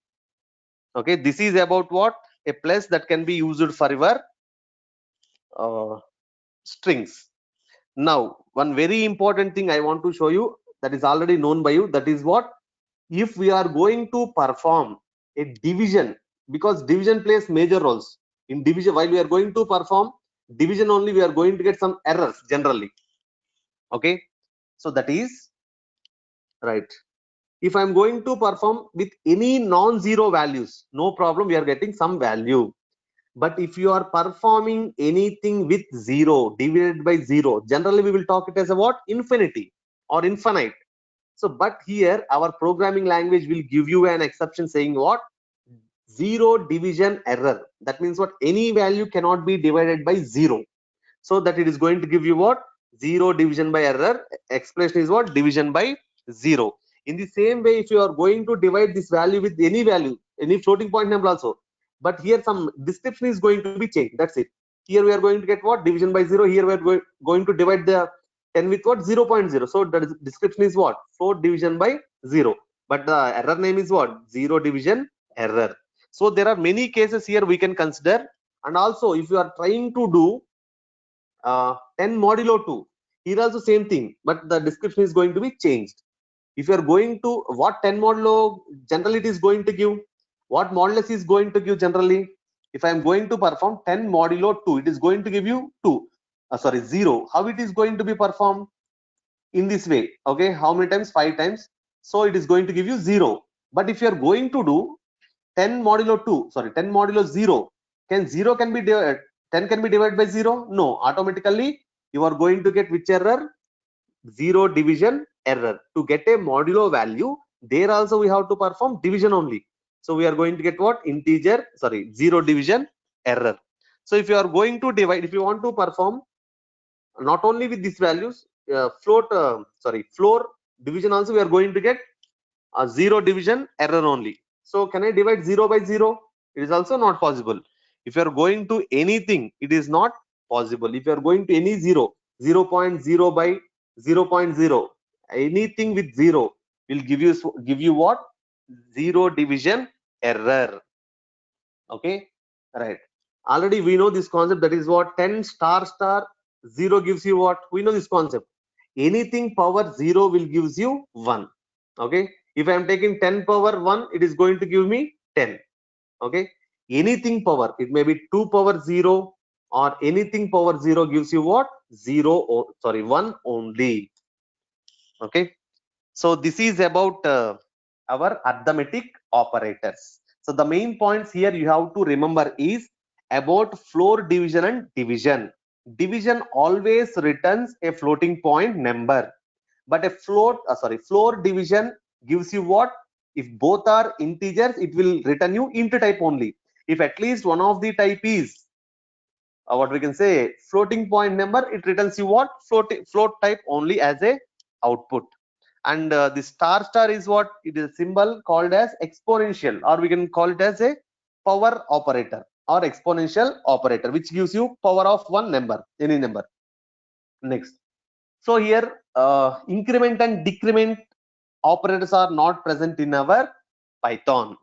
Okay, this is about what? A plus that can be used for your strings. Now one very important thing I want to show you, that is already known by you, that is what? If we are going to perform a division, because division plays major roles in division, while we are going to perform division only, we are going to get some errors generally. Okay, so that is right. If I'm going to perform with any non-zero values, no problem, we are getting some value. But if you are performing anything with zero divided by zero, generally we will talk it as a what? Infinity or infinite. So but here our programming language will give you an exception saying what? Zero division error. That means what? Any value cannot be divided by zero. So that it is going to give you what? Zero division by error. Expression is what? Division by zero. In the same way, if you are going to divide this value with any value, any floating point number also, but here some description is going to be changed. That's it. Here we are going to get what? Division by zero. Here we are going to divide the 10 with what? 0.0. So the description is what? Float division by zero. But the error name is what? Zero division error. So there are many cases here we can consider. And also if you are trying to do 10 modulo 2, here also same thing, but the description is going to be changed. If you are going to, what 10 modulo generally it is going to give, what modulus is going to give generally. If I am going to perform 10 modulo 2, it is going to give you 2, 0. How it is going to be performed? In this way. Okay, how many times? 5 times. So it is going to give you 0. But if you are going to do 10 modulo 2, 10 modulo 0, can 0 can be divided, 10 can be divided by 0? No, automatically you are going to get which error? Zero division error. To get a modulo value, there also we have to perform division only. So we are going to get what? Integer, zero division error. So if you are going to divide, if you want to perform not only with these values, floor division also, we are going to get a zero division error only. So can I divide 0 by 0? It is also not possible. If you are going to anything, it is not possible. If you are going to any 0, 0.0 by 0.0, anything with 0 will give you what? Zero division error. Okay, right? Already we know this concept, that is what 10 star star 0 gives you what? We know this concept. Anything power 0 will gives you 1. Okay, if I am taking 10 power 1, it is going to give me 10. Okay, anything power, it may be 2 power 0 or anything power 0 gives you what? 1 only. Okay, so this is about our arithmetic operators. So the main points here you have to remember is about floor division and division. Division always returns a floating point number, but a floor division gives you what? If both are integers, it will return you int type only. If at least one of the type is what we can say floating point number, it returns you what? Float type only as a output. And the star star is what? It is a symbol called as exponential, or we can call it as a power operator or exponential operator, which gives you power of one number, any number. Next, so here increment and decrement operators are not present in our Python.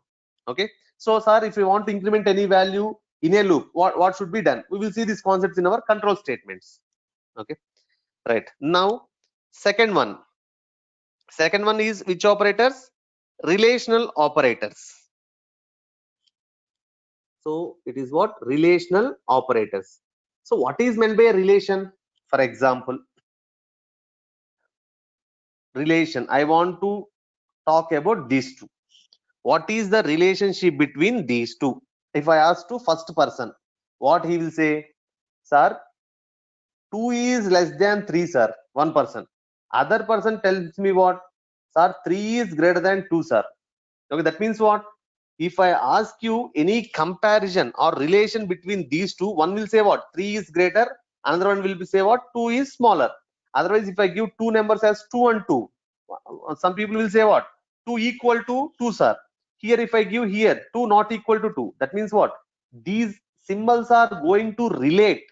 Okay, so sir, if you want to increment any value in a loop, what should be done? We will see these concepts in our control statements. Okay, right. Now second one is which operators? Relational operators. So it is what? Relational operators. So what is meant by a relation? For example, relation, I want to talk about these two. What is the relationship between these two? If I ask to first person, what he will say? Sir, 2 is less than 3, sir. One person. Other person tells me what? Sir, 3 is greater than 2, sir. Okay, that means what? If I ask you any comparison or relation between these two, one will say what? 3 is greater, another one will say what? 2 is smaller. Otherwise, if I give two numbers as 2 and 2, some people will say what? 2 equal to 2, sir. Here, if I give here 2 not equal to 2, that means what? These symbols are going to relate.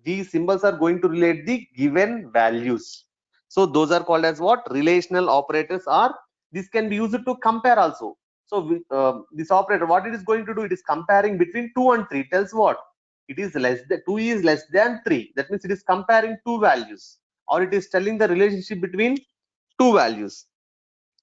These symbols are going to relate the given values. So those are called as what? Relational operators, or this can be used to compare also. So this operator, what it is going to do? It is comparing between 2 and 3. Tells what? It is less than 2 is less than 3. That means it is comparing two values, or it is telling the relationship between two values.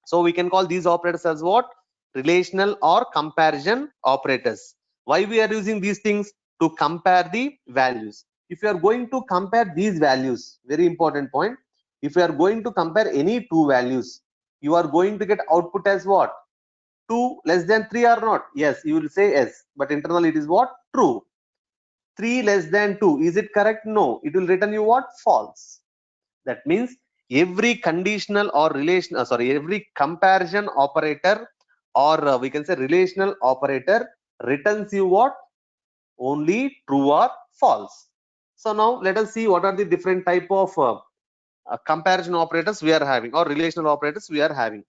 So we can call these operators as what? Relational or comparison operators. Why we are using these things? To compare the values. If you are going to compare these values, very important point, if you are going to compare any two values, you are going to get output as what? 2 less than 3 or not? Yes, you will say yes, but internally it is what? True. 3 less than 2, is it correct? No, it will return you what? False. That means every conditional or every comparison operator, or we can say relational operator, returns you what? Only true or false. So now let us see what are the different type of comparison operators we are having, or relational operators we are having.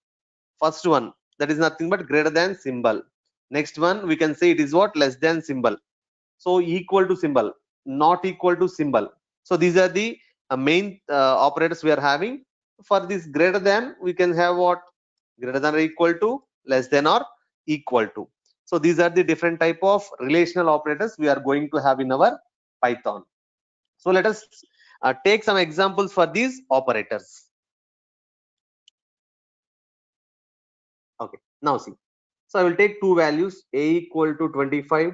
First one, that is nothing but greater than symbol. Next one, we can say it is what? Less than symbol. So equal to symbol, not equal to symbol. So these are the main operators we are having. For this greater than, we can have what? Greater than or equal to, less than or equal to. So these are the different type of relational operators we are going to have in our Python. So let us take some examples for these operators. Okay, now see. So I will take two values, a equal to 25,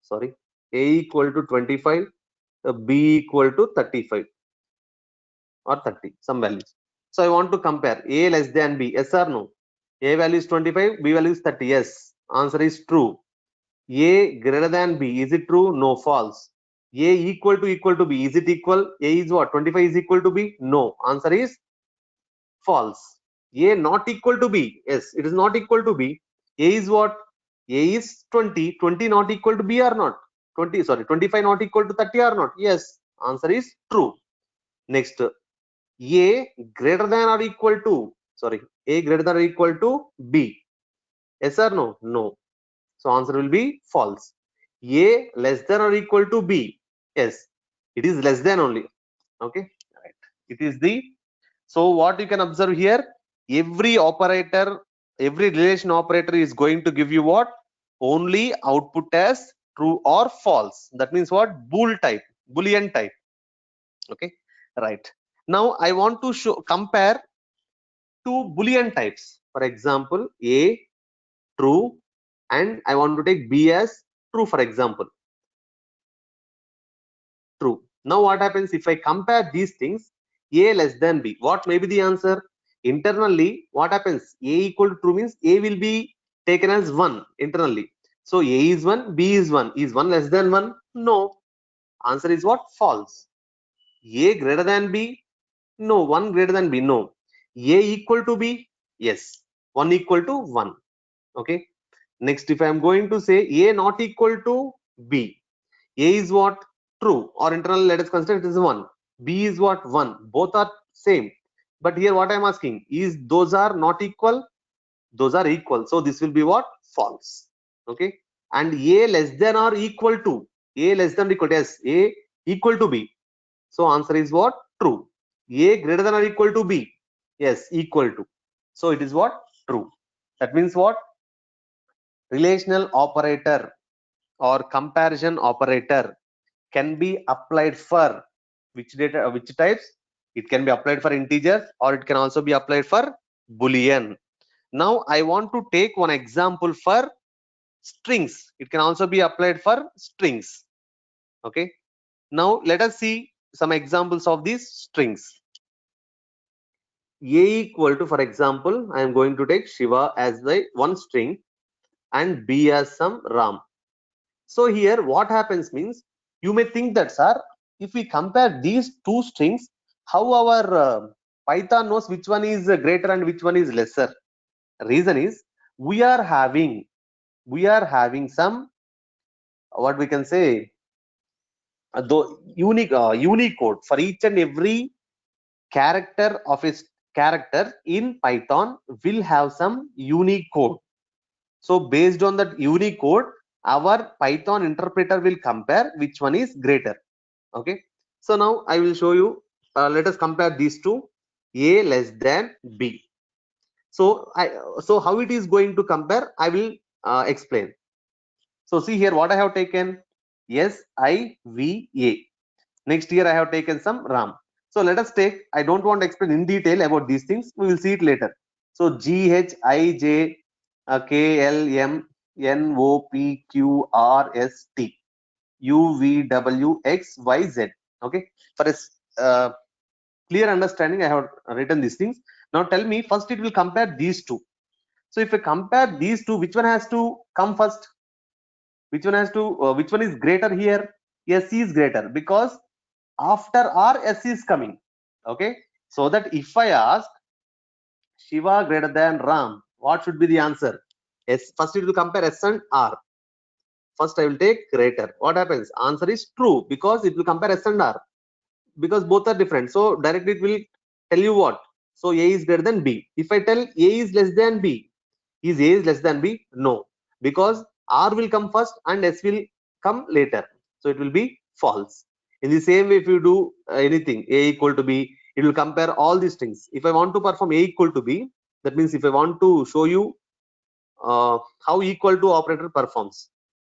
sorry, a equal to 25, b equal to 35 or 30, some values. So I want to compare a less than b, yes or no? A value is 25, b value is 30, yes. Answer is true. A greater than b, is it true? No, false. A equal to b, is it equal? A is what? 25 is equal to b? No, answer is false. A not equal to b, yes, it is not equal to b. A is what? A is 20, 20 not equal to b or not? 25 not equal to 30 or not? Yes, answer is true. Next, a greater than or equal to, a greater than or equal to b, yes or no? No, so answer will be false. A less than or equal to b, yes, it is less than only. Okay, right, it is the. So what you can observe here, every operator, every relation operator is going to give you what? Only output as true or false. That means what? Boolean type. Okay, right. Now I want to compare two Boolean types. For example, A true, and I want to take B as true, for example. True. Now what happens if I compare these things? A less than B. What may be the answer? Internally, what happens? A equal to true means A will be taken as 1 internally. So A is 1, B is 1. Is 1 less than 1? No. Answer is what? False. A greater than B? No. 1 greater than B? No. A equal to B? Yes. 1 equal to 1. Okay. Next, if I am going to say A not equal to B, A is what? True, or internal, let us consider it is 1. B is what? 1. Both are same. But here what I am asking is those are not equal, those are equal. So this will be what? False. Okay. And A less than or equal to, A less than or equal to, yes, A equal to B. So answer is what? True. A greater than or equal to B, yes, equal to. So it is what? True. That means what? Relational operator or comparison operator can be applied for which types? It can be applied for integers, or it can also be applied for Boolean. Now I want to take one example for strings. It can also be applied for strings. Okay. Now let us see some examples of these strings. A equal to, for example, I am going to take Shiva as the one string and B as some Ram. So here what happens means, you may think that, sir, if we compare these two strings, how our Python knows which one is greater and which one is lesser? Reason is we are having some, what we can say, Unicode for each and every character of its character in Python will have some Unicode. So based on that Unicode, our Python interpreter will compare which one is greater. Okay. So now I will show you. Let us compare these two. A less than B. So how it is going to compare, I will explain. So see here what I have taken. SIVA. Next here I have taken some RAM. So let us take. I don't want to explain in detail about these things. We will see it later. So GHIJ KLMNOPQRST UVWXYZ. Okay. For a clear understanding, I have written these things. Now tell me, first it will compare these two. So if I compare these two, which one has to come first? Which one has to? Which one is greater here? Yes, C is greater because after R, S is coming. Okay. So that if I ask Shiva greater than Ram, what should be the answer? S. First it will compare S and R. First I will take greater. What happens? Answer is true because it will compare S and R, because both are different. So directly it will tell you what? So A is greater than B. If I tell A is less than B, is A is less than B? No, because R will come first and S will come later. So it will be false. In the same way, if you do anything, A equal to B, it will compare all these things. If I want to perform A equal to B, that means if I want to show you how equal to operator performs,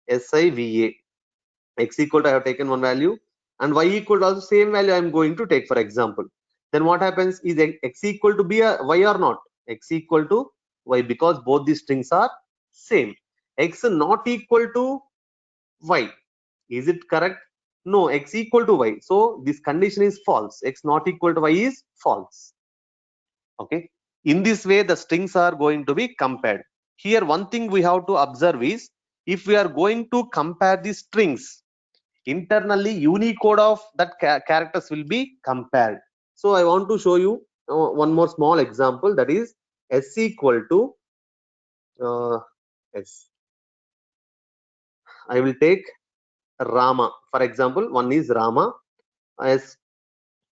SIVA, X equal to, I have taken one value, and Y equal to also same value I am going to take, for example. Then what happens is X equal to B or Y or not? X equal to Y, because both these strings are same. X not equal to Y, is it correct? No, X equal to Y. So this condition is false. X not equal to Y is false. Okay. In this way, the strings are going to be compared. Here, one thing we have to observe is, if we are going to compare the strings, internally Unicode of that characters will be compared. So I want to show you one more small example, that is S equal to S. I will take Rama, for example. One is Rama. As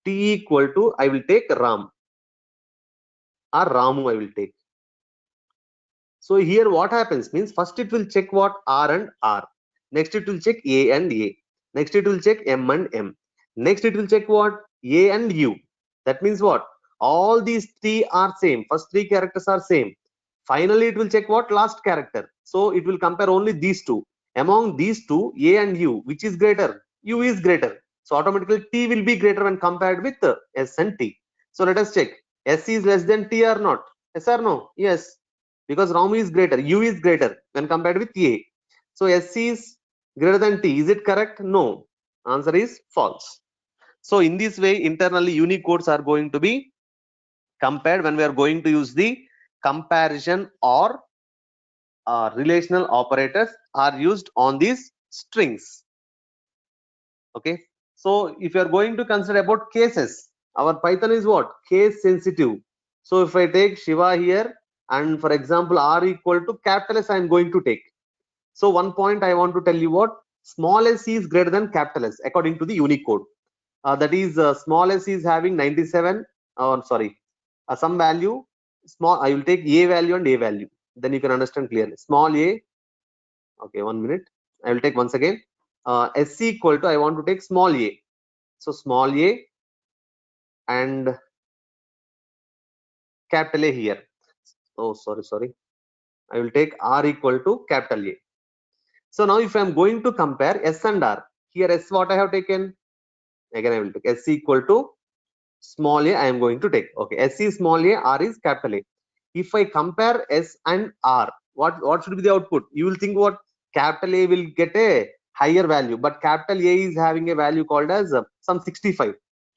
T equal to, I will take Ram, or Ramu I will take. So here what happens means, first it will check what? R and R. Next it will check A and A. Next it will check M and M. Next it will check what? A and U. That means what? All these three are same. First three characters are same. Finally it will check what? Last character. So it will compare only these two. Among these two, A and U, which is greater? U is greater. So automatically T will be greater when compared with S and T. So let us check. S is less than T or not? Yes or no? Yes. Because Ramu is greater. U is greater when compared with A. So S is greater than T. Is it correct? No. Answer is false. So in this way, internally Unicodes are going to be compared when we are going to use the comparison or relational operators are used on these strings. Okay, so if you are going to consider about cases, our Python is what? Case sensitive. So if I take Shiva here and for example R equal to capital S, I am going to take. So one point I want to tell you, what small s is greater than capital S according to the Unicode. That is small s is having 97, sorry, some value. Small, I will take A value and A value, then you can understand clearly. Small a, okay, 1 minute, I will take once again. S equal to, I want to take small a, so small a and capital A here. Oh, sorry, I will take R equal to capital A. So now if I am going to compare S and R, here S what I have taken, again I will take S equal to small a, I am going to take. Okay, S is small a, R is capital A. If I compare S and R, what should be the output? You will think what capital A will get a higher value, but capital A is having a value called as some 65.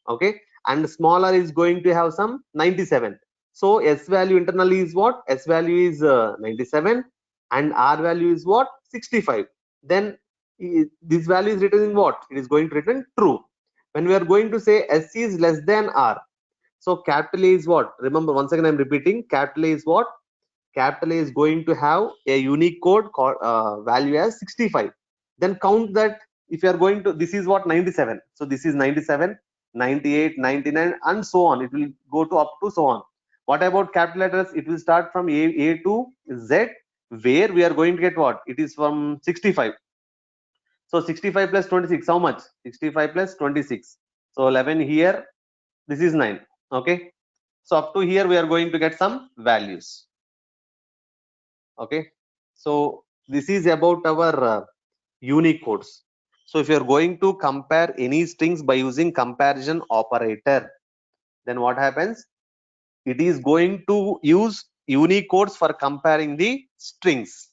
Okay, and smaller is going to have some 97. So S value internally is what? S value is 97 and R value is what? 65. Then this value is written in what? It is going to return true. When we are going to say S is less than R, so capital A is what? Remember, once again I'm repeating, capital A is what? Capital A is going to have a Unicode value as 65. Then count that. If you are going to, this is what? 97. So this is 97, 98, 99 and so on. It will go to up to so on. What about capital letters? It will start from A to Z, where we are going to get what? It is from 65. So 65 plus 26, how much? 65 plus 26. So 11 here, this is 9. Okay, so up to here we are going to get some values. Okay, so this is about our Unicodes. So if you are going to compare any strings by using comparison operator, then what happens? It is going to use Unicodes for comparing the strings.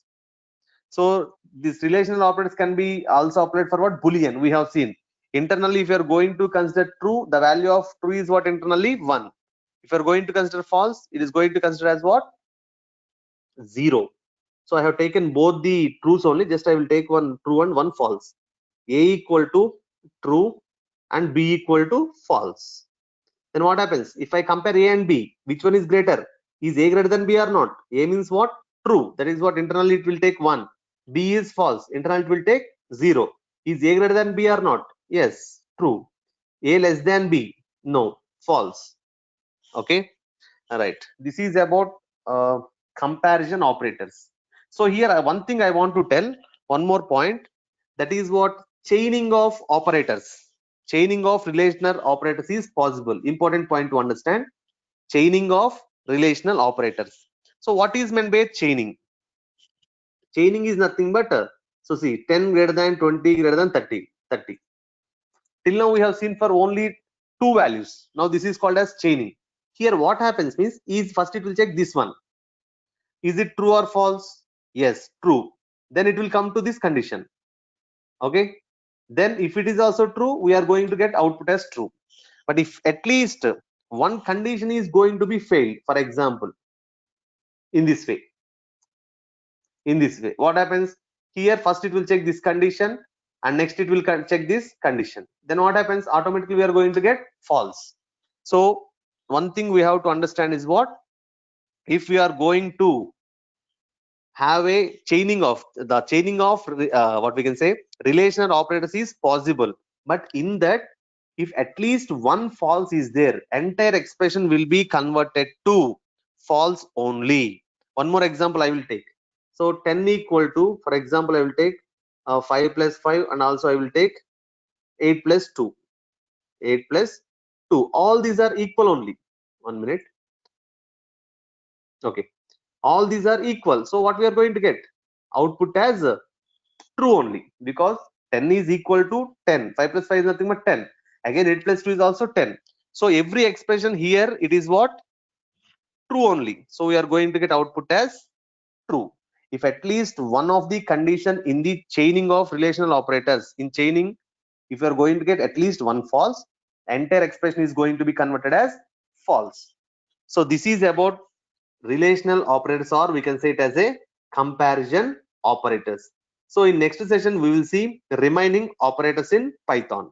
So these relational operators can be also applied for what? Boolean. We have seen internally, if you are going to consider true, the value of true is what? Internally 1. If you are going to consider false, it is going to consider as what? 0. So I have taken both the trues only. Just I will take one true and one false. A equal to true and B equal to false. Then what happens? If I compare A and B, which one is greater? Is A greater than B or not? A means what? True. That is what internally it will take 1. B is false. Internally it will take 0. Is A greater than B or not? Yes, true. A less than B? No, false. Okay. All right. This is about comparison operators. So here one thing I want to tell, one more point, that is what? Chaining of operators, chaining of relational operators is possible. Important point to understand, chaining of relational operators. So what is meant by chaining? Chaining is nothing but so see, 10 greater than 20 greater than 30. Till now we have seen for only two values. Now this is called as chaining. Here what happens means, is first it will check this one. Is it true or false? Yes, true. Then it will come to this condition. Okay. Then if it is also true, we are going to get output as true. But if at least one condition is going to be failed, for example, in this way, what happens? Here first it will check this condition and next it will check this condition. Then what happens? Automatically we are going to get false. So one thing we have to understand is what? If we are going to have a chaining of what we can say relational operators is possible, but in that, if at least one false is there, entire expression will be converted to false only. One more example I will take. So 10 equal to, for example, I will take 5 plus 5 and also I will take 8 plus 2. 8 plus 2, all these are equal only. 1 minute. Okay, all these are equal. So what we are going to get? Output as true only, because 10 is equal to 10. 5 plus 5 is nothing but 10. Again 8 plus 2 is also 10. So every expression here, it is what? True only. So we are going to get output as true. If at least one of the condition in the chaining of relational operators, in chaining, if you are going to get at least one false, entire expression is going to be converted as false. So this is about relational operators, or we can say it as a comparison operators. So in next session we will see remaining operators in Python.